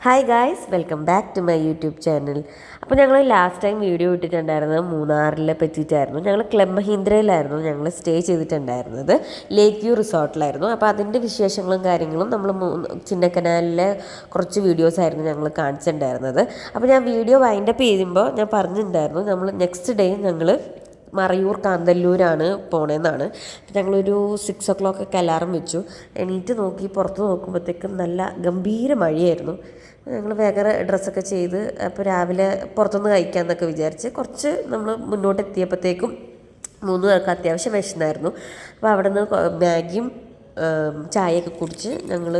Hi guys, welcome back to my YouTube channel. അപ്പോൾ ഞങ്ങൾ last time video ഇട്ടിട്ടുണ്ടായിരുന്നത് മൂന്നാറിലെ പറ്റിയിട്ടായിരുന്നു. ഞങ്ങൾ ക്ലബ് മഹീന്ദ്രയിലായിരുന്നു ഞങ്ങൾ സ്റ്റേ ചെയ്തിട്ടുണ്ടായിരുന്നത്, ലേക്ക് വ്യൂ റിസോർട്ടിലായിരുന്നു. അപ്പോൾ അതിൻ്റെ വിശേഷങ്ങളും കാര്യങ്ങളും നമ്മൾ ചിന്നക്കനാലിലെ കുറച്ച് വീഡിയോസായിരുന്നു ഞങ്ങൾ കാണിച്ചിട്ടുണ്ടായിരുന്നത്. അപ്പോൾ ഞാൻ വീഡിയോ വൈൻഡപ്പ് ചെയ്യുമ്പോൾ ഞാൻ പറഞ്ഞിട്ടുണ്ടായിരുന്നു നമ്മൾ നെക്സ്റ്റ് ഡേ ഞങ്ങൾ മറയൂർ കാന്തല്ലൂരാണ് പോണേന്നാണ്. ഞങ്ങളൊരു 6 o'clock ഒക്കെ അലാറം വെച്ചു. എണീറ്റ് നോക്കി പുറത്ത് നോക്കുമ്പോഴത്തേക്കും നല്ല ഗംഭീര മഴയായിരുന്നു. ഞങ്ങൾ വേഗം ഡ്രസ്സൊക്കെ ചെയ്ത് അപ്പോൾ രാവിലെ പുറത്തുനിന്ന് കഴിക്കാമെന്നൊക്കെ വിചാരിച്ച് കുറച്ച് നമ്മൾ മുന്നോട്ട് എത്തിയപ്പോഴത്തേക്കും 3 പേർക്ക് അത്യാവശ്യം വിശന്നായിരുന്നു. അപ്പോൾ അവിടെ നിന്ന് മാഗിയും ചായയൊക്കെ കുടിച്ച് ഞങ്ങൾ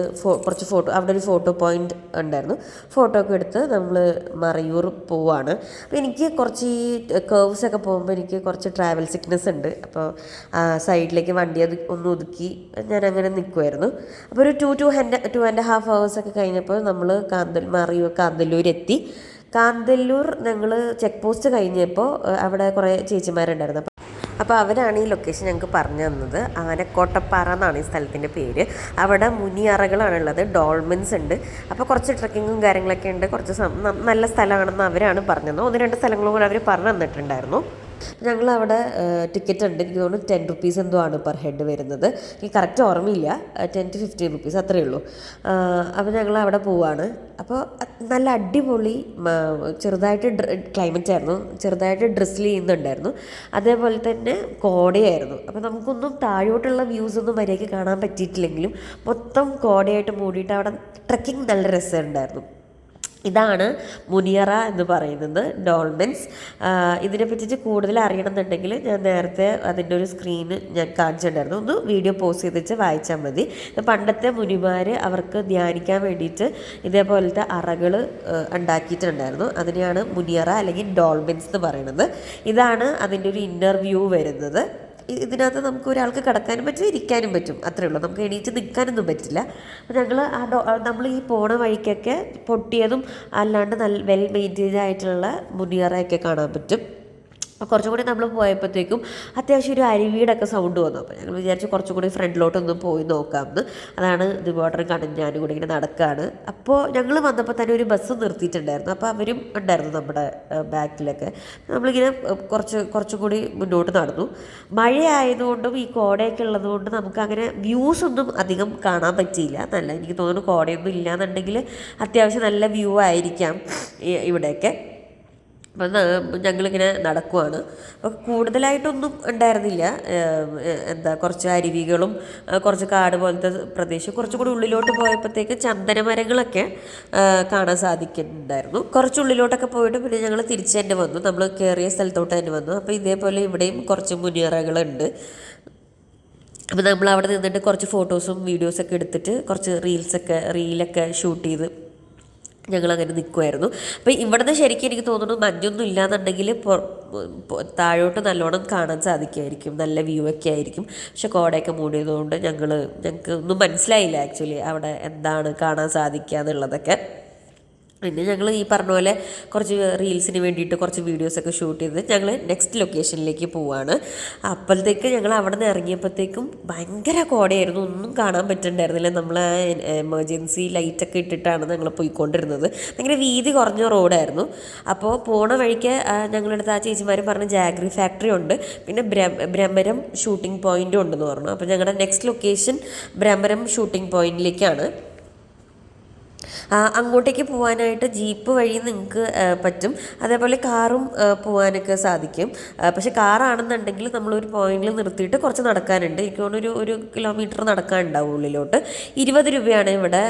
കുറച്ച് ഫോട്ടോ, അവിടെ ഒരു ഫോട്ടോ പോയിൻ്റ് ഉണ്ടായിരുന്നു, ഫോട്ടോ ഒക്കെ എടുത്ത് നമ്മൾ മറയൂർ പോവാണ്. അപ്പോൾ എനിക്ക് കുറച്ച് ഈ കേർവ്സൊക്കെ പോകുമ്പോൾ എനിക്ക് കുറച്ച് ട്രാവൽ സിക്നെസ് ഉണ്ട്. അപ്പോൾ സൈഡിലേക്ക് വണ്ടി ഒന്ന് ഒതുക്കി ഞാൻ അങ്ങനെ നിൽക്കുമായിരുന്നു. അപ്പോൾ ഒരു 2.5 hours ഒക്കെ കഴിഞ്ഞപ്പോൾ നമ്മൾ മറയൂർ കാന്തല്ലൂരെത്തി. കാന്തല്ലൂർ ഞങ്ങൾ ചെക്ക് പോസ്റ്റ് കഴിഞ്ഞപ്പോൾ അവിടെ കുറേ ചേച്ചിമാരുണ്ടായിരുന്നു. അപ്പോൾ അവരാണ് ഈ ലൊക്കേഷൻ ഞങ്ങൾക്ക് പറഞ്ഞു തന്നത്. ആനക്കോട്ടപ്പാറ എന്നാണ് ഈ സ്ഥലത്തിൻ്റെ പേര്. അവിടെ മുനിയറകളാണുള്ളത്, ഡോൾമെൻസ് ഉണ്ട്. അപ്പോൾ കുറച്ച് ട്രക്കിങ്ങും കാര്യങ്ങളൊക്കെ ഉണ്ട്, കുറച്ച് നല്ല സ്ഥലമാണെന്ന് അവരാണ് പറഞ്ഞത്. 1-2 സ്ഥലങ്ങളും കൂടെ അവർ പറഞ്ഞു തന്നിട്ടുണ്ടായിരുന്നു. ഞങ്ങളവിടെ ടിക്കറ്റ് ഉണ്ട്, എനിക്ക് തോന്നുന്നു 10 rupees എന്തോ ആണ് പെർ ഹെഡ് വരുന്നത്. എനിക്ക് കറക്റ്റ് ഓർമ്മയില്ല, 10 to 15 rupees അത്രയേ ഉള്ളൂ. അപ്പോൾ ഞങ്ങൾ അവിടെ പോവാണ്. അപ്പോൾ നല്ല അടിപൊളി ചെറുതായിട്ട് ക്ലൈമറ്റ് ആയിരുന്നു, ചെറുതായിട്ട് ഡ്രിസിൽ ചെയ്യുന്നുണ്ടായിരുന്നു, അതേപോലെ തന്നെ കോടയായിരുന്നു. അപ്പോൾ നമുക്കൊന്നും താഴോട്ടുള്ള വ്യൂസൊന്നും മര്യാദയ്ക്ക് കാണാൻ പറ്റിയിട്ടില്ലെങ്കിലും മൊത്തം കോടയായിട്ട് മൂടിയിട്ട് അവിടെ ട്രക്കിംഗ് നല്ല രസമുണ്ടായിരുന്നു. ഇതാണ് മുനിയറ എന്ന് പറയുന്നത്, ഡോൾമെൻസ്. ഇതിനെ പറ്റിയിട്ട് കൂടുതൽ അറിയണമെന്നുണ്ടെങ്കിൽ ഞാൻ നേരത്തെ അതിൻ്റെ ഒരു സ്ക്രീന് ഞാൻ കാണിച്ചിട്ടുണ്ടായിരുന്നു, ഒന്ന് വീഡിയോ പോസ്റ്റ് ചെയ്തിട്ട് വായിച്ചാൽ മതി. പണ്ടത്തെ മുനിമാർ അവർക്ക് ധ്യാനിക്കാൻ വേണ്ടിയിട്ട് ഇതേപോലത്തെ അറകൾ ഉണ്ടാക്കിയിട്ടുണ്ടായിരുന്നു. അതിനെയാണ് മുനിയറ അല്ലെങ്കിൽ ഡോൾമെൻസ് എന്ന് പറയുന്നത്. ഇതാണ് അതിൻ്റെ ഒരു ഇന്നർ വ്യൂ വരുന്നത്. ഇതിനകത്ത് നമുക്ക് ഒരാൾക്ക് കിടക്കാനും പറ്റും, ഇരിക്കാനും പറ്റും, അത്രയേ ഉള്ളൂ. നമുക്ക് എണീറ്റ് നിൽക്കാനൊന്നും പറ്റില്ല. അപ്പോൾ ഞങ്ങൾ നമ്മൾ ഈ പോണ വഴിക്കൊക്കെ പൊട്ടിയതും അല്ലാണ്ട് നല്ല വെൽ മെയിൻറ്റെയിൻഡ് ആയിട്ടുള്ള മുനിയറയൊക്കെ കാണാൻ പറ്റും. കുറച്ചും കൂടി നമ്മൾ പോയപ്പോഴത്തേക്കും അത്യാവശ്യം ഒരു അരുവിയുടെയൊക്കെ സൗണ്ട് വന്നു. അപ്പോൾ ഞങ്ങൾ വിചാരിച്ചു കുറച്ചും കൂടി ഫ്രണ്ടിലോട്ടൊന്ന് പോയി നോക്കാമെന്ന്. അതാണ് ദിവാട്ടറും കണ്ടും ഞാനും കൂടി ഇങ്ങനെ നടക്കുകയാണ്. അപ്പോൾ ഞങ്ങൾ വന്നപ്പോൾ തന്നെ ഒരു ബസ് നിർത്തിയിട്ടുണ്ടായിരുന്നു. അപ്പോൾ അവരും ഉണ്ടായിരുന്നു നമ്മുടെ ബാക്കിലൊക്കെ. നമ്മളിങ്ങനെ കുറച്ചും കൂടി മുന്നോട്ട് നടന്നു. മഴയായതുകൊണ്ടും ഈ കോടയൊക്കെ ഉള്ളതുകൊണ്ട് നമുക്ക് അങ്ങനെ വ്യൂസൊന്നും അധികം കാണാൻ പറ്റിയില്ല. എനിക്ക് തോന്നുന്നു കോടയൊന്നും ഇല്ലയെന്നുണ്ടെങ്കിൽ അത്യാവശ്യം നല്ല വ്യൂ ആയിരിക്കാം ഇവിടെയൊക്കെ. അപ്പം ഞങ്ങളിങ്ങനെ നടക്കുവാണ്. അപ്പോൾ കൂടുതലായിട്ടൊന്നും ഉണ്ടായിരുന്നില്ല, കുറച്ച് അരുവികളും കുറച്ച് കാട് പോലത്തെ പ്രദേശം. കുറച്ചും കൂടി ഉള്ളിലോട്ട് പോയപ്പോഴത്തേക്ക് ചന്ദനമരങ്ങളൊക്കെ കാണാൻ സാധിക്കുന്നുണ്ടായിരുന്നു. കുറച്ച് ഉള്ളിലോട്ടൊക്കെ പോയിട്ട് പിന്നെ ഞങ്ങൾ തിരിച്ച് തന്നെ വന്നു, നമ്മൾ കയറിയ സ്ഥലത്തോട്ട് തന്നെ വന്നു. അപ്പോൾ ഇതേപോലെ ഇവിടെയും കുറച്ച് മുനിയറകളുണ്ട്. അപ്പോൾ നമ്മൾ അവിടെ നിന്നിട്ട് കുറച്ച് ഫോട്ടോസും വീഡിയോസൊക്കെ എടുത്തിട്ട് കുറച്ച് റീലൊക്കെ ഷൂട്ട് ചെയ്ത് ഞങ്ങളങ്ങനെ നിൽക്കുമായിരുന്നു. അപ്പോൾ ഇവിടുന്ന് ശരിക്കും എനിക്ക് തോന്നുന്നു മഞ്ഞൊന്നും ഇല്ലയെന്നുണ്ടെങ്കിൽ താഴോട്ട് നല്ലോണം കാണാൻ സാധിക്കുമായിരിക്കും, നല്ല വ്യൂ ഒക്കെ ആയിരിക്കും. പക്ഷെ കോടയൊക്കെ മൂടിയതുകൊണ്ട് ഞങ്ങൾക്ക് ഒന്നും മനസ്സിലായില്ല ആക്ച്വലി അവിടെ എന്താണ് കാണാൻ സാധിക്കുക എന്നുള്ളതൊക്കെ. പിന്നെ ഞങ്ങൾ ഈ പറഞ്ഞ പോലെ കുറച്ച് റീൽസിന് വേണ്ടിയിട്ട് കുറച്ച് വീഡിയോസൊക്കെ ഷൂട്ട് ചെയ്ത് ഞങ്ങൾ നെക്സ്റ്റ് ലൊക്കേഷനിലേക്ക് പോവുകയാണ്. അപ്പോഴത്തേക്ക് ഞങ്ങൾ അവിടെ നിന്ന് ഇറങ്ങിയപ്പോഴത്തേക്കും ഭയങ്കര കോടയായിരുന്നു, ഒന്നും കാണാൻ പറ്റുന്നുണ്ടായിരുന്നില്ല. നമ്മൾ എമർജൻസി ലൈറ്റൊക്കെ ഇട്ടിട്ടാണ് ഞങ്ങൾ പോയിക്കൊണ്ടിരുന്നത്. ഭയങ്കര വീതി കുറഞ്ഞ റോഡായിരുന്നു. അപ്പോൾ പോണ വഴിക്ക് ഞങ്ങളടുത്ത് ആ ചേച്ചിമാർ പറഞ്ഞ് ജാഗ്രി ഫാക്ടറി ഉണ്ട്, പിന്നെ ബ്രഹ്മരം ഷൂട്ടിംഗ് പോയിൻറ്റും ഉണ്ടെന്ന് പറഞ്ഞു. അപ്പോൾ ഞങ്ങളുടെ നെക്സ്റ്റ് ലൊക്കേഷൻ ബ്രഹ്മരം ഷൂട്ടിംഗ് പോയിൻറ്റിലേക്കാണ്. അങ്ങോട്ടേക്ക് പോകാനായിട്ട് ജീപ്പ് വഴി നിങ്ങൾക്ക് പറ്റും, അതേപോലെ കാറും പോകാനൊക്കെ സാധിക്കും. പക്ഷേ കാറാണെന്നുണ്ടെങ്കിൽ നമ്മളൊരു പോയിന്റിൽ നിർത്തിയിട്ട് കുറച്ച് നടക്കാനുണ്ട്. എനിക്ക് തോന്നുന്നു ഒരു കിലോമീറ്റർ നടക്കാനുണ്ടാവും ഉള്ളിലോട്ട്. 20 രൂപയാണ് ഇവിടെ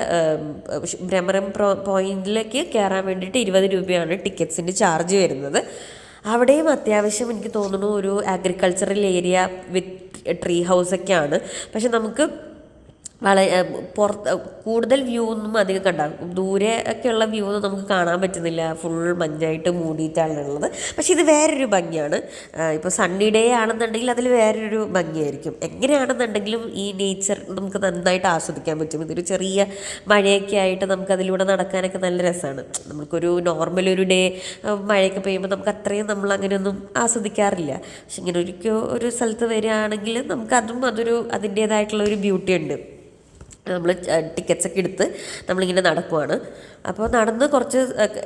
ഭ്രമരം പോയിന്റിലേക്ക് കയറാൻ വേണ്ടിയിട്ട് 20 രൂപയാണ് ടിക്കറ്റ്സിൻ്റെ ചാർജ് വരുന്നത്. അവിടെയും അത്യാവശ്യം എനിക്ക് തോന്നുന്നു ഒരു അഗ്രികൾച്ചറൽ ഏരിയ വിത്ത് ട്രീ ഹൗസൊക്കെയാണ്. പക്ഷെ നമുക്ക് കൂടുതൽ വ്യൂ ഒന്നും അധികം കണ്ടാകും, ദൂരെ ഒക്കെയുള്ള വ്യൂ ഒന്നും നമുക്ക് കാണാൻ പറ്റുന്നില്ല, ഫുൾ മഞ്ഞായിട്ട് മൂടിയിട്ടാണുള്ളത്. പക്ഷേ ഇത് വേറൊരു ഭംഗിയാണ്. ഇപ്പോൾ സണ്ണി ഡേ ആണെന്നുണ്ടെങ്കിൽ അതിൽ വേറൊരു ഭംഗിയായിരിക്കും. എങ്ങനെയാണെന്നുണ്ടെങ്കിലും ഈ നേച്ചർ നമുക്ക് നന്നായിട്ട് ആസ്വദിക്കാൻ പറ്റും. ഇതൊരു ചെറിയ മഴയൊക്കെ ആയിട്ട് നമുക്കതിലൂടെ നടക്കാനൊക്കെ നല്ല രസമാണ്. നമുക്കൊരു നോർമൽ ഒരു ഡേ മഴയൊക്കെ പെയ്യുമ്പോൾ നമുക്ക് അത്രയും നമ്മൾ അങ്ങനെയൊന്നും ആസ്വദിക്കാറില്ല. പക്ഷെ ഇങ്ങനെ ഒരു സ്ഥലത്ത് വരികയാണെങ്കിൽ നമുക്കതും അതിൻ്റേതായിട്ടുള്ള ഒരു ബ്യൂട്ടി ഉണ്ട്. നമ്മൾ ടിക്കറ്റ്സൊക്കെ എടുത്ത് നമ്മളിങ്ങനെ നടക്കുവാണ്. അപ്പോൾ നടന്ന് കുറച്ച്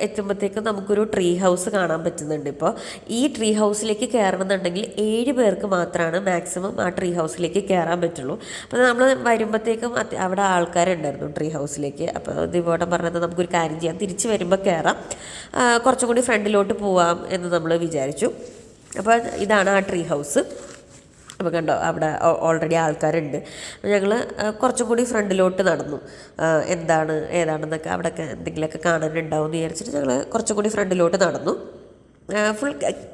എത്തുമ്പോഴത്തേക്കും നമുക്കൊരു ട്രീ ഹൗസ് കാണാൻ പറ്റുന്നുണ്ട്. ഇപ്പോൾ ഈ ട്രീ ഹൗസിലേക്ക് കയറണമെന്നുണ്ടെങ്കിൽ 7 പേർക്ക് മാത്രമാണ് മാക്സിമം ആ ട്രീ ഹൗസിലേക്ക് കയറാൻ പറ്റുള്ളൂ. അപ്പോൾ നമ്മൾ വരുമ്പോഴത്തേക്കും അവിടെ ആൾക്കാരുണ്ടായിരുന്നു ട്രീ ഹൗസിലേക്ക്. അപ്പോൾ ദിവോട്ടം പറഞ്ഞത് നമുക്കൊരു കാര്യം ചെയ്യാം, തിരിച്ച് വരുമ്പോൾ കയറാം, കുറച്ചും കൂടി ഫ്രണ്ടിലോട്ട് പോവാം എന്ന് നമ്മൾ വിചാരിച്ചു. അപ്പോൾ ഇതാണ് ആ ട്രീ ഹൗസ്. അപ്പോൾ കണ്ടോ, അവിടെ ഓൾറെഡി ആൾക്കാരുണ്ട്. ഞങ്ങൾ കുറച്ചും കൂടി ഫ്രണ്ടിലോട്ട് നടന്നു. ഏതാണെന്നൊക്കെ അവിടെയൊക്കെ എന്തെങ്കിലുമൊക്കെ കാണാനുണ്ടാവും എന്ന് വിചാരിച്ചിട്ട് ഞങ്ങൾ കുറച്ചും കൂടി ഫ്രണ്ടിലോട്ട് നടന്നു. ഫുൾ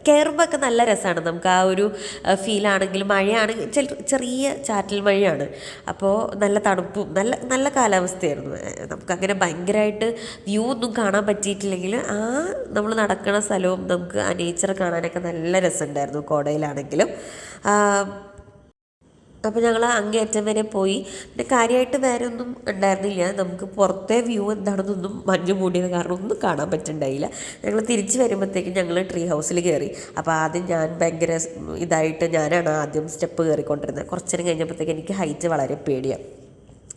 കയറുമ്പോൾ ഒക്കെ നല്ല രസമാണ്. നമുക്ക് ആ ഒരു ഫീലാണെങ്കിലും മഴയാണെങ്കിൽ ചെറിയ ചാറ്റൽ മഴയാണ്. അപ്പോൾ നല്ല തണുപ്പും നല്ല നല്ല കാലാവസ്ഥയായിരുന്നു. നമുക്കങ്ങനെ ഭയങ്കരമായിട്ട് വ്യൂ ഒന്നും കാണാൻ പറ്റിയിട്ടില്ലെങ്കിൽ നമ്മൾ നടക്കുന്ന സ്ഥലവും നമുക്ക് ആ നേച്ചർ കാണാനൊക്കെ നല്ല രസമുണ്ടായിരുന്നു കോടയിലാണെങ്കിലും. അപ്പോൾ ഞങ്ങൾ അങ്ങേയറ്റം വരെ പോയി. പിന്നെ കാര്യമായിട്ട് വേറെ ഒന്നും ഉണ്ടായിരുന്നില്ല. നമുക്ക് പുറത്തെ വ്യൂ എന്താണെന്നൊന്നും മഞ്ഞ് മൂടിയത് കാരണം ഒന്നും കാണാൻ പറ്റുന്നുണ്ടായില്ല. ഞങ്ങൾ തിരിച്ച് വരുമ്പോഴത്തേക്കും ഞങ്ങൾ ട്രീ ഹൗസിൽ കയറി. അപ്പോൾ ആദ്യം ഞാൻ ഭയങ്കര ഞാനാണ് ആദ്യം സ്റ്റെപ്പ് കയറിക്കൊണ്ടിരുന്നത്. കുറച്ച് നേരം കഴിഞ്ഞപ്പോഴത്തേക്ക് എനിക്ക് ഹൈറ്റ് വളരെ പേടിയാണ്.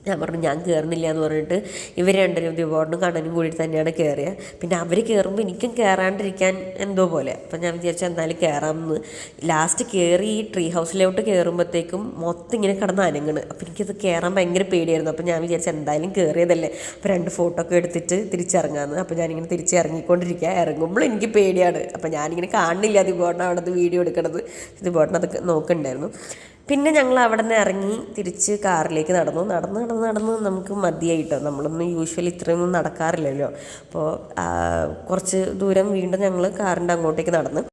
ഞാൻ പറഞ്ഞു ഞാൻ കയറുന്നില്ല എന്ന് പറഞ്ഞിട്ട് ഇവർ രണ്ടുപേരും ദിവോടനും കണ്ണനും കൂടി തന്നെയാണ് കയറിയത്. പിന്നെ അവർ കയറുമ്പോൾ എനിക്കും കയറാണ്ടിരിക്കാൻ എന്തോ പോലെ. അപ്പം ഞാൻ വിചാരിച്ചു എന്തായാലും കയറാമെന്ന്. ലാസ്റ്റ് കയറി ഈ ട്രീ ഹൗസിലോട്ട് കയറുമ്പോഴത്തേക്കും മൊത്തം ഇങ്ങനെ കിടന്ന് അനങ്ങണ്. അപ്പോൾ എനിക്കത് കയറാൻ ഭയങ്കര പേടിയായിരുന്നു. അപ്പോൾ ഞാൻ വിചാരിച്ചു എന്തായാലും കയറിയതല്ലേ, അപ്പോൾ 2 ഫോട്ടോ ഒക്കെ എടുത്തിട്ട് തിരിച്ചിറങ്ങാമെന്ന്. അപ്പോൾ ഞാനിങ്ങനെ ഇറങ്ങിക്കൊണ്ടിരിക്കുക. ഇറങ്ങുമ്പോൾ എനിക്ക് പേടിയാണ്. അപ്പോൾ ഞാനിങ്ങനെ കാണുന്നില്ല ദിവോടനം അവിടെ നിന്ന് വീഡിയോ എടുക്കണത്. ദിവോടനം അതൊക്കെ നോക്കുന്നുണ്ടായിരുന്നു. പിന്നെ ഞങ്ങൾ അവിടെ നിന്ന് ഇറങ്ങി തിരിച്ച് കാറിലേക്ക് നടന്ന് നമുക്ക് മതിയായിട്ടോ. നമ്മളൊന്നും യൂഷ്വലി ഇത്രയൊന്നും നടക്കാറില്ലല്ലോ. അപ്പോൾ കുറച്ച് ദൂരം വീണ്ടും ഞങ്ങൾ കാറിൻ്റെ അങ്ങോട്ടേക്ക് നടന്ന്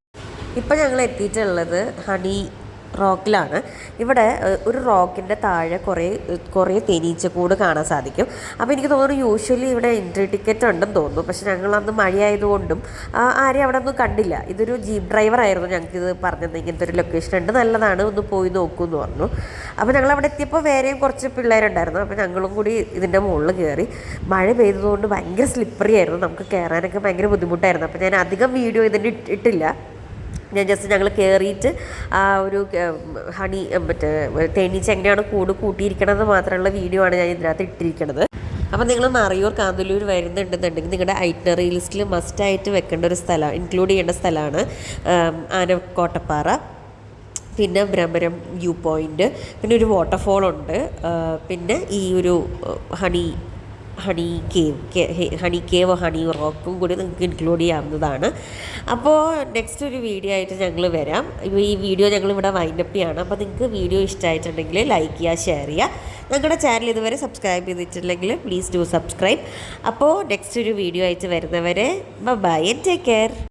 ഇപ്പം ഞങ്ങൾ എത്തിയിട്ടുള്ളത് ഹണി റോക്കിലാണ്. ഇവിടെ ഒരു റോക്കിൻ്റെ താഴെ കുറേ തേനീച്ചക്കൂട് കാണാൻ സാധിക്കും. അപ്പോൾ എനിക്ക് തോന്നുന്നു യൂഷ്വലി ഇവിടെ എൻട്രി ടിക്കറ്റ് ഉണ്ടെന്ന് തോന്നുന്നു. പക്ഷെ ഞങ്ങളന്ന് മഴയായതുകൊണ്ടും ആരെയും അവിടെ ഒന്നും കണ്ടില്ല. ഇതൊരു ജീപ്പ് ഡ്രൈവറായിരുന്നു ഞങ്ങൾക്കിത് പറഞ്ഞത്, ഇങ്ങനത്തെ ഒരു ലൊക്കേഷൻ ഉണ്ട്, നല്ലതാണ്, ഒന്ന് പോയി നോക്കൂ എന്ന് പറഞ്ഞു. അപ്പോൾ ഞങ്ങളവിടെ എത്തിയപ്പോൾ വേറെയും കുറച്ച് പിള്ളേരുണ്ടായിരുന്നു. അപ്പോൾ ഞങ്ങളും കൂടി ഇതിൻ്റെ മുകളിൽ കയറി. മഴ പെയ്തതുകൊണ്ട് ഭയങ്കര സ്ലിപ്പറി ആയിരുന്നു, നമുക്ക് കയറാനൊക്കെ ഭയങ്കര ബുദ്ധിമുട്ടായിരുന്നു. അപ്പോൾ ഞാൻ അധികം വീഡിയോ ഇതിൻ്റെ ഇട്ടില്ല. ഞാൻ ജസ്റ്റ് ഞങ്ങൾ കയറിയിട്ട് ആ ഒരു തേനീച്ച എങ്ങനെയാണ് കൂട്ടിയിരിക്കണമെന്ന് മാത്രമുള്ള വീഡിയോ ആണ് ഞാൻ ഇതിനകത്ത് ഇട്ടിരിക്കുന്നത്. അപ്പോൾ നിങ്ങൾ മറയൂർ കാന്തല്ലൂർ വരുന്നുണ്ടെന്നുണ്ടെങ്കിൽ നിങ്ങളുടെ ഐറ്റിനറി ലിസ്റ്റിൽ മസ്റ്റായിട്ട് വെക്കേണ്ട ഒരു സ്ഥലമാണ്, ഇൻക്ലൂഡ് ചെയ്യേണ്ട സ്ഥലമാണ് ആനക്കോട്ടപ്പാറ, പിന്നെ ബ്രഹ്മരം വ്യൂ പോയിൻ്റ്, പിന്നെ ഒരു വാട്ടർഫോളുണ്ട്, പിന്നെ ഈ ഒരു ഹണി കേവ് ഹണി റോക്കും കൂടി നിങ്ങൾക്ക് ഇൻക്ലൂഡ് ചെയ്യാവുന്നതാണ്. അപ്പോൾ നെക്സ്റ്റ് ഒരു വീഡിയോ ആയിട്ട് ഞങ്ങൾ വരാം. ഈ വീഡിയോ ഞങ്ങളിവിടെ വൈൻഡപ്പ് ചെയ്യാണ്. അപ്പോൾ നിങ്ങൾക്ക് വീഡിയോ ഇഷ്ടമായിട്ടുണ്ടെങ്കിൽ ലൈക്ക് ചെയ്യുക, ഷെയർ ചെയ്യുക. ഞങ്ങളുടെ ചാനൽ ഇതുവരെ സബ്സ്ക്രൈബ് ചെയ്തിട്ടുണ്ടെങ്കിൽ പ്ലീസ് ഡു സബ്സ്ക്രൈബ്. അപ്പോൾ നെക്സ്റ്റ് ഒരു വീഡിയോ ആയിട്ട് വരുന്നവരെ ബൈ ആൻഡ് ടേക്ക് കെയർ.